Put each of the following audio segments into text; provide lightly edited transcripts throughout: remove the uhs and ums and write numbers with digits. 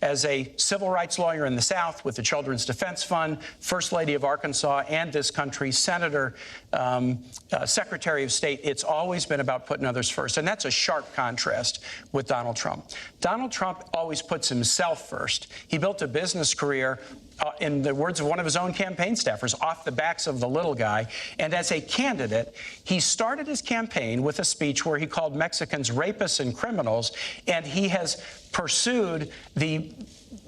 as a civil rights lawyer in the South with the Children's Defense Fund, First Lady of Arkansas, and this country's Senator, Secretary of State, it's always been about putting others first. And that's a sharp contrast with Donald Trump. Donald Trump always puts himself first. He built a business career, in the words of one of his own campaign staffers, off the backs of the little guy. And as a candidate, he started his campaign with a speech where he called Mexicans rapists and criminals, and he has pursued the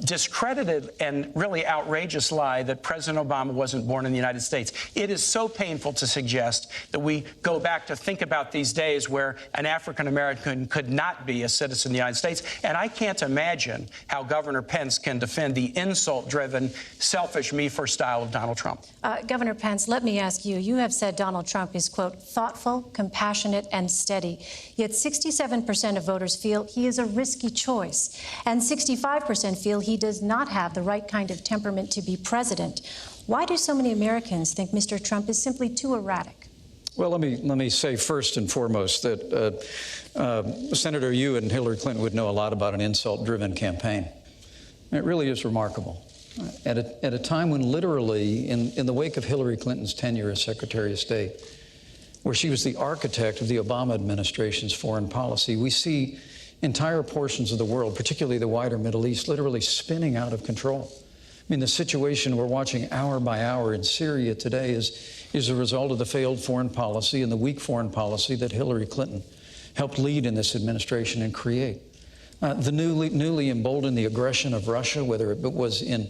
discredited and really outrageous lie that President Obama wasn't born in the United States. It is so painful to suggest that we go back to think about these days where an African American could not be a citizen of the United States. And I can't imagine how Governor Pence can defend the insult-driven, selfish, me-first style of Donald Trump. Governor Pence, let me ask you, you have said Donald Trump is, quote, thoughtful, compassionate, and steady. Yet 67% of voters feel he is a risky choice, and 65% feel he does not have the right kind of temperament to be president. Why do so many Americans think Mr. Trump is simply too erratic? Well, let me say first and foremost that Senator, you and Hillary Clinton would know a lot about an insult-driven campaign. It really is remarkable. At a time when literally, in the wake of Hillary Clinton's tenure as Secretary of State, where she was the architect of the Obama administration's foreign policy, we see entire portions of the world, particularly the wider Middle East, literally spinning out of control. I mean, the situation we're watching hour by hour in Syria today is a result of the failed foreign policy and the weak foreign policy that Hillary Clinton helped lead in this administration and create. The newly emboldened the aggression of Russia, whether it was in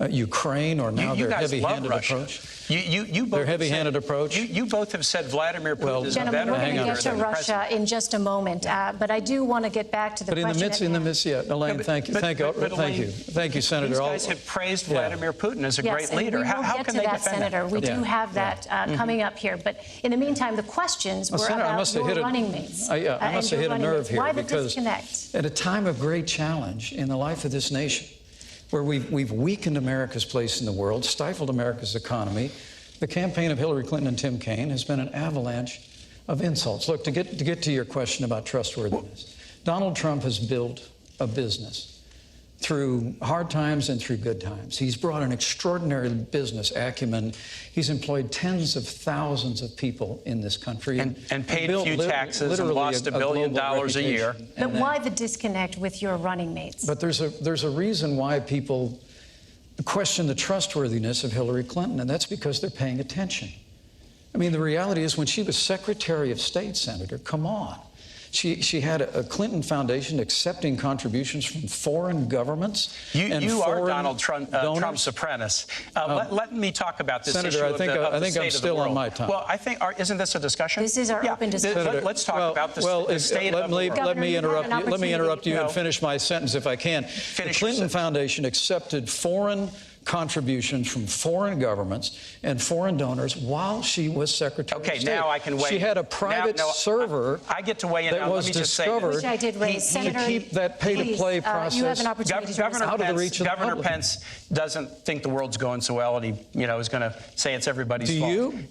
Ukraine or now their heavy-handed approach. Their heavy-handed approach. You both have said Vladimir Putin is a better Gentlemen, we're going to get to Russia president. in just a moment, but I do want to get back to the question. Elaine, thank you, Senator. These guys have praised Vladimir Putin as a great leader. And we will How get can to they that, defend Senator. that? We do have that coming up here. But in the meantime, the questions were Senator, about your running mates. I must have hit a nerve here. Why the because disconnect? At a time of great challenge in the life of this nation, where we've weakened America's place in the world, stifled America's economy, the campaign of Hillary Clinton and Tim Kaine has been an avalanche of insults. Look, to get to your question about trustworthiness, Donald Trump has built a business through hard times and through good times. He's brought an extraordinary business acumen. He's employed tens of thousands of people in this country. And paid a few taxes and lost $1 billion a year. But why the disconnect with your running mates? But there's a reason why people question the trustworthiness of Hillary Clinton, and that's because they're paying attention. I mean, the reality is when she was Secretary of State, Senator, come on. She had a Clinton Foundation accepting contributions from foreign governments. You are Donald Trump's apprentice. Let me talk about this Senator, issue I think I'm still on my time. Well, I think, isn't this a discussion? This is our open discussion. Senator, let's talk about the state of the world. Let me interrupt you and finish my sentence if I can. The Clinton Foundation accepted foreign contributions from foreign governments and foreign donors while she was Secretary of State. Okay, now I can weigh. She had a private server. I get to weigh in. That was discovered. Which I did raise. To keep that pay-to-play process you have an opportunity out of the reach of the public. Governor Pence doesn't think the world's going so well, and he, is going to say it's everybody's fault. Do you?